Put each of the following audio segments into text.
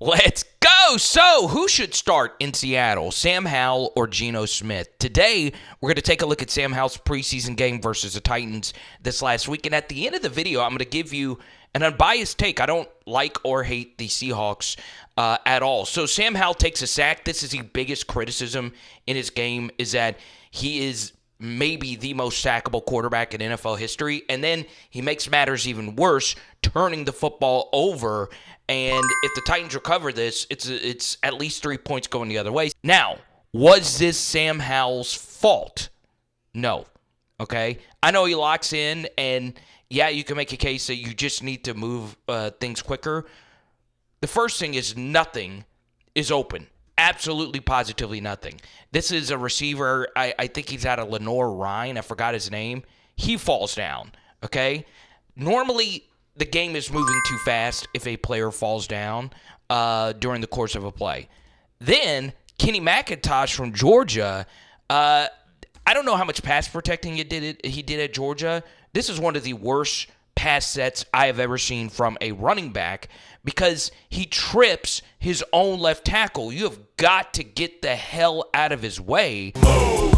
Let's go! So, who should start in Seattle, Sam Howell or Geno Smith? Today, we're going to take a look at Sam Howell's preseason game versus the Titans this last week. And at the end of the video, I'm going to give you an unbiased take. I don't like or hate the Seahawks at all. So, Sam Howell takes a sack. This is the biggest criticism in his game, is that he is maybe the most sackable quarterback in NFL history. And then he makes matters even worse, turning the football over. And if the Titans recover this, it's at least 3 points going the other way. Now, was this Sam Howell's fault? No. Okay? I know he locks in, and yeah, you can make a case that you just need to move things quicker. The first thing is nothing is open. Absolutely, positively nothing. This is a receiver, I think he's out of Lenore Ryan. I forgot his name. He falls down, okay? Normally, the game is moving too fast if a player falls down during the course of a play. Then, Kenny McIntosh from Georgia, I don't know how much pass protecting he did at Georgia. This is one of the worst pass sets I have ever seen from a running back because he trips his own left tackle. You have got to get the hell out of his way. Move.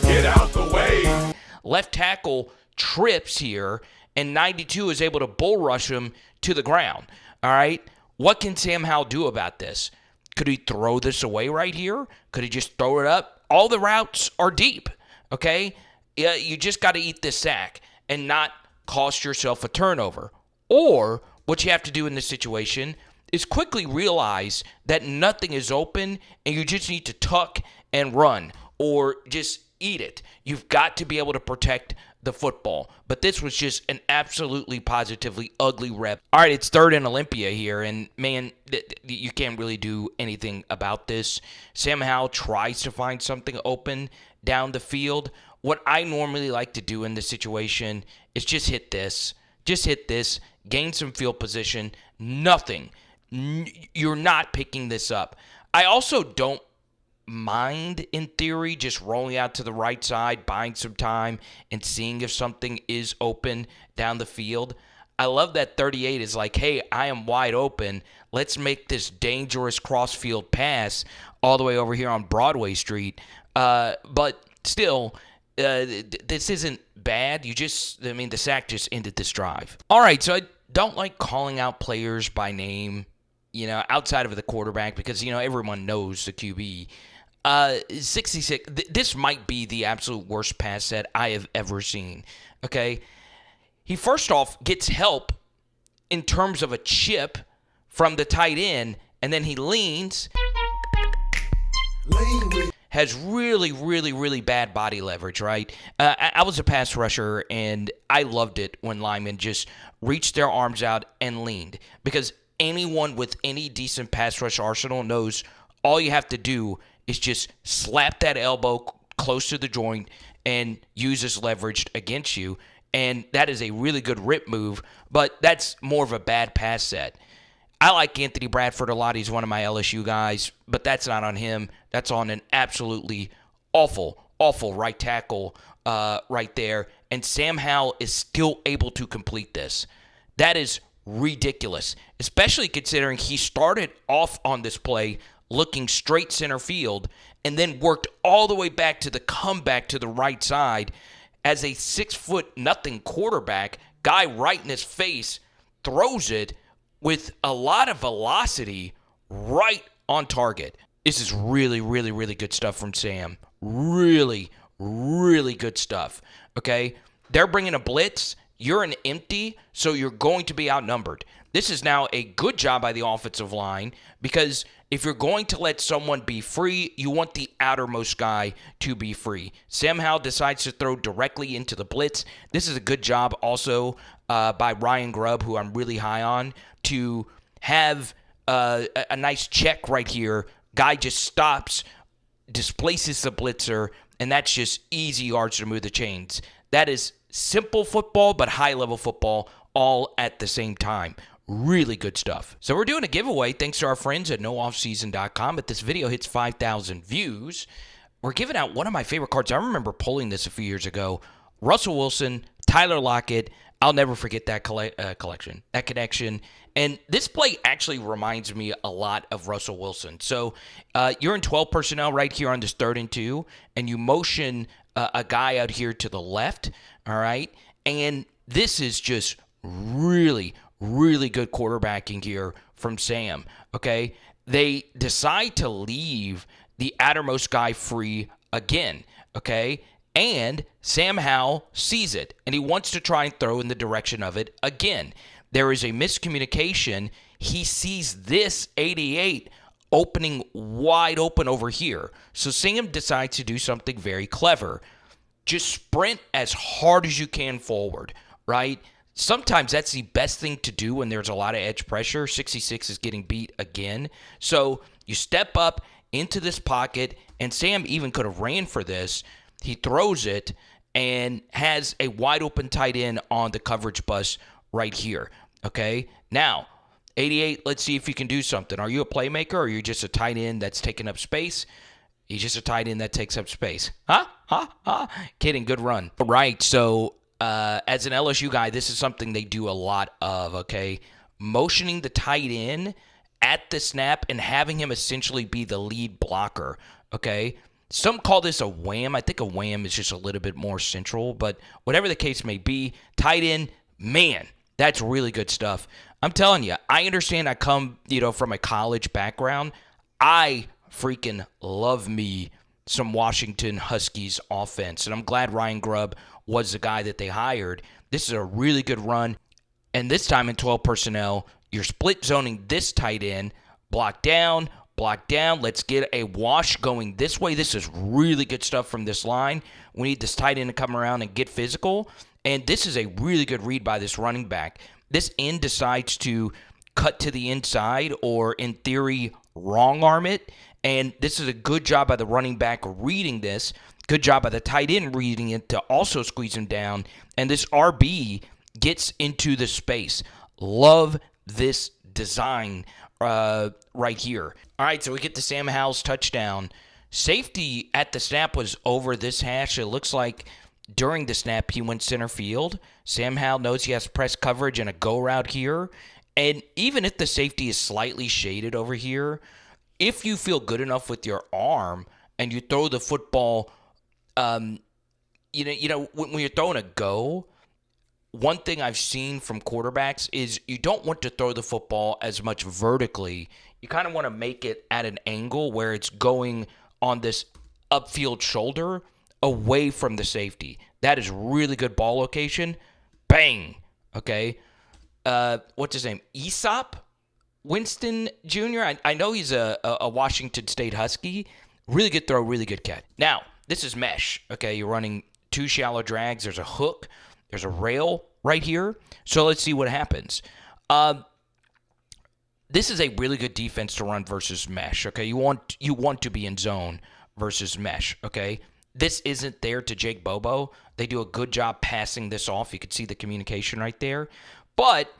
Get out the way. Left tackle trips here, and 92 is able to bull rush him to the ground. All right? What can Sam Howell do about this? Could he throw this away right here? Could he just throw it up? All the routes are deep, okay? Yeah, you just got to eat this sack and not cost yourself a turnover. Or what you have to do in this situation is quickly realize that nothing is open and you just need to tuck and run or just eat it. You've got to be able to protect the football. But this was just an absolutely positively ugly rep. All right, it's third and Olympia here, and man, you can't really do anything about this. Sam Howell tries to find something open down the field. What I normally like to do in this situation is just hit this. Just hit this, gain some field position, nothing. You're not picking this up. I also don't mind, in theory, just rolling out to the right side, buying some time, and seeing if something is open down the field. I love that 38 is like, hey, I am wide open. Let's make this dangerous cross-field pass all the way over here on Broadway Street. But still, this isn't bad. The sack just ended this drive. All right, so I don't like calling out players by name, outside of the quarterback because, everyone knows the QB. 66, this might be the absolute worst pass set I have ever seen, okay? He first off gets help in terms of a chip from the tight end, and then he leans, has really, really, really bad body leverage, right? I was a pass rusher, and I loved it when linemen just reached their arms out and leaned because anyone with any decent pass rush arsenal knows all you have to do is just slap that elbow close to the joint and use this leverage against you. And that is a really good rip move, but that's more of a bad pass set. I like Anthony Bradford a lot. He's one of my LSU guys, but that's not on him. That's on an absolutely awful right tackle right there. And Sam Howell is still able to complete this. That is ridiculous, especially considering he started off on this play looking straight center field and then worked all the way back to the comeback to the right side as a 6'0" quarterback, guy right in his face, throws it with a lot of velocity right on target. This is really, really, really good stuff from Sam. Really, really good stuff, okay? They're bringing a blitz. You're an empty, so you're going to be outnumbered. This is now a good job by the offensive line because if you're going to let someone be free, you want the outermost guy to be free. Sam Howell decides to throw directly into the blitz. This is a good job also by Ryan Grubb, who I'm really high on, to have a nice check right here. Guy just stops, displaces the blitzer, and that's just easy yards to move the chains. That is simple football, but high-level football all at the same time. Really good stuff. So we're doing a giveaway thanks to our friends at nooffseason.com. If this video hits 5,000 views, we're giving out one of my favorite cards. I remember pulling this a few years ago. Russell Wilson, Tyler Lockett, I'll never forget that connection. And this play actually reminds me a lot of Russell Wilson. So you're in 12 personnel right here on this 3rd and 2, and you motion a guy out here to the left, all right? And this is just really, really good quarterbacking here from Sam, okay? They decide to leave the outermost guy free again, okay? And Sam Howell sees it, and he wants to try and throw in the direction of it again. There is a miscommunication. He sees this 88 opening wide open over here. So Sam decides to do something very clever. Just sprint as hard as you can forward, right? Sometimes that's the best thing to do when there's a lot of edge pressure. 66 is getting beat again. So you step up into this pocket, and Sam even could have ran for this. He throws it and has a wide open tight end on the coverage bus right here. Okay, now 88, let's see if you can do something. Are you a playmaker, or are you just a tight end that's taking up space? He's just a tight end that takes up space. Kidding, good run. All right, so as an LSU guy, this is something they do a lot of, okay? Motioning the tight end at the snap and having him essentially be the lead blocker, okay? Some call this a wham. I think a wham is just a little bit more central, but whatever the case may be, tight end, man, that's really good stuff. I'm telling you, I understand I come, from a college background. I freaking love me some Washington Huskies offense, and I'm glad Ryan Grubb was the guy that they hired. This is a really good run, and this time in 12 personnel, you're split zoning this tight end, block down. Let's get a wash going this way. This is really good stuff from this line. We need this tight end to come around and get physical. And this is a really good read by this running back. This end decides to cut to the inside or, in theory, wrong arm it. And this is a good job by the running back reading this. Good job by the tight end reading it to also squeeze him down. And this RB gets into the space. Love this design right here. All right, so we get the Sam Howell's touchdown. Safety at the snap was over this hash. It looks like during the snap he went center field. Sam Howell knows he has press coverage and a go route here. And even if the safety is slightly shaded over here, if you feel good enough with your arm and you throw the football, when you're throwing a go, one thing I've seen from quarterbacks is you don't want to throw the football as much vertically. You kind of want to make it at an angle where it's going on this upfield shoulder away from the safety. That is really good ball location. Bang. Okay. What's his name? Aesop Winston Jr.? I know he's a Washington State Husky. Really good throw, really good catch. Now, this is mesh. Okay, you're running 2 shallow drags. There's a hook. There's a rail right here. So let's see what happens. This is a really good defense to run versus mesh. Okay, you want to be in zone versus mesh. Okay, this isn't there to Jake Bobo. They do a good job passing this off. You can see the communication right there. But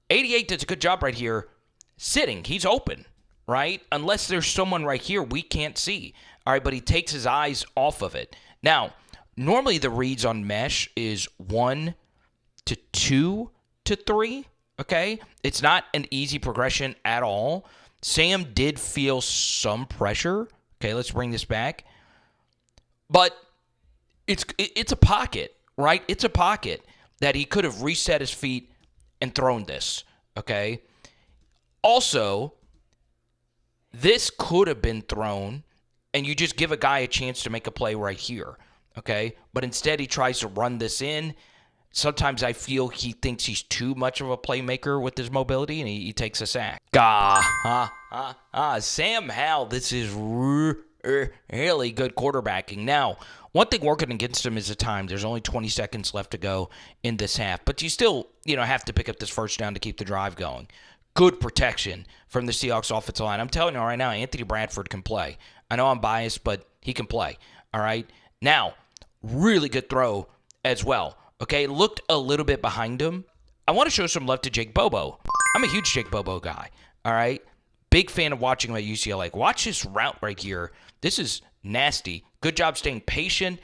88 does a good job right here sitting. He's open, right? Unless there's someone right here we can't see. All right, but he takes his eyes off of it. Now, normally the reads on mesh is 1 to 2 to 3, okay? It's not an easy progression at all. Sam did feel some pressure. Okay, let's bring this back. But it's a pocket, right? It's a pocket that he could have reset his feet and thrown this, okay? Also, this could have been thrown, and you just give a guy a chance to make a play right here. Okay, but instead he tries to run this in. Sometimes I feel he thinks he's too much of a playmaker with his mobility, and he takes a sack. Sam Howell, this is really good quarterbacking. Now, one thing working against him is the time. There's only 20 seconds left to go in this half, but you still, have to pick up this first down to keep the drive going. Good protection from the Seahawks offensive line. I'm telling you right now, Anthony Bradford can play. I know I'm biased, but he can play. All right, now. Really good throw as well. Okay, looked a little bit behind him. I want to show some love to Jake Bobo. I'm a huge Jake Bobo guy. All right, big fan of watching him at UCLA. Watch this route right here. This is nasty. Good job staying patient.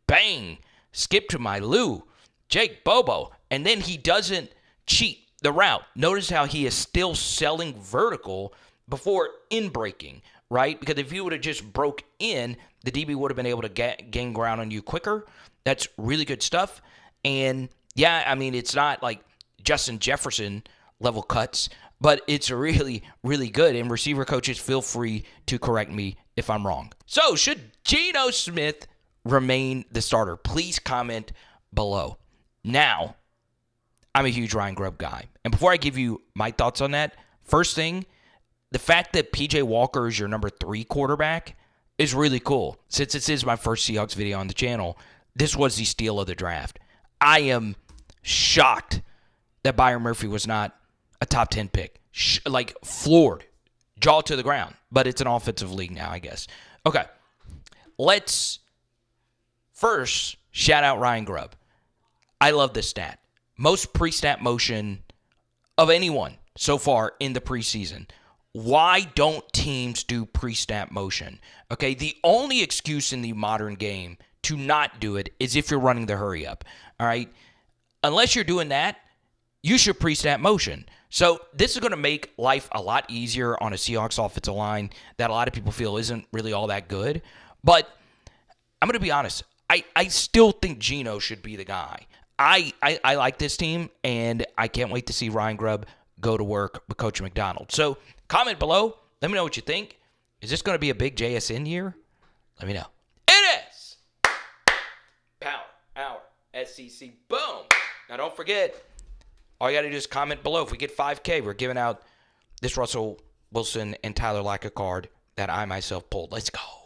Bang. Skip to my Lou. Jake Bobo. And then he doesn't cheat the route. Notice how he is still selling vertical before in breaking, right? Because if you would have just broke in, the DB would have been able to gain ground on you quicker. That's really good stuff. And yeah, I mean, it's not like Justin Jefferson level cuts, but it's really, really good. And receiver coaches, feel free to correct me if I'm wrong. So should Geno Smith remain the starter? Please comment below. Now, I'm a huge Ryan Grubb guy. And before I give you my thoughts on that, first thing, the fact that P.J. Walker is your number 3 quarterback is really cool. Since this is my first Seahawks video on the channel, this was the steal of the draft. I am shocked that Byron Murphy was not a top 10 pick. Floored. Jaw to the ground. But it's an offensive league now, I guess. Okay. Let's first shout out Ryan Grubb. I love this stat. Most pre-snap motion of anyone so far in the preseason. Why don't teams do pre-snap motion? Okay, the only excuse in the modern game to not do it is if you're running the hurry up. All right? Unless you're doing that, you should pre-snap motion. So this is going to make life a lot easier on a Seahawks offensive line that a lot of people feel isn't really all that good. But I'm going to be honest. I still think Geno should be the guy. I like this team, and I can't wait to see Ryan Grubb go to work with Coach McDonald. So comment below. Let me know what you think. Is this going to be a big JSN year? Let me know. It is! Power Hour SEC. Boom! Now don't forget, all you got to do is comment below. If we get 5K, we're giving out this Russell Wilson and Tyler Lockett card that I myself pulled. Let's go.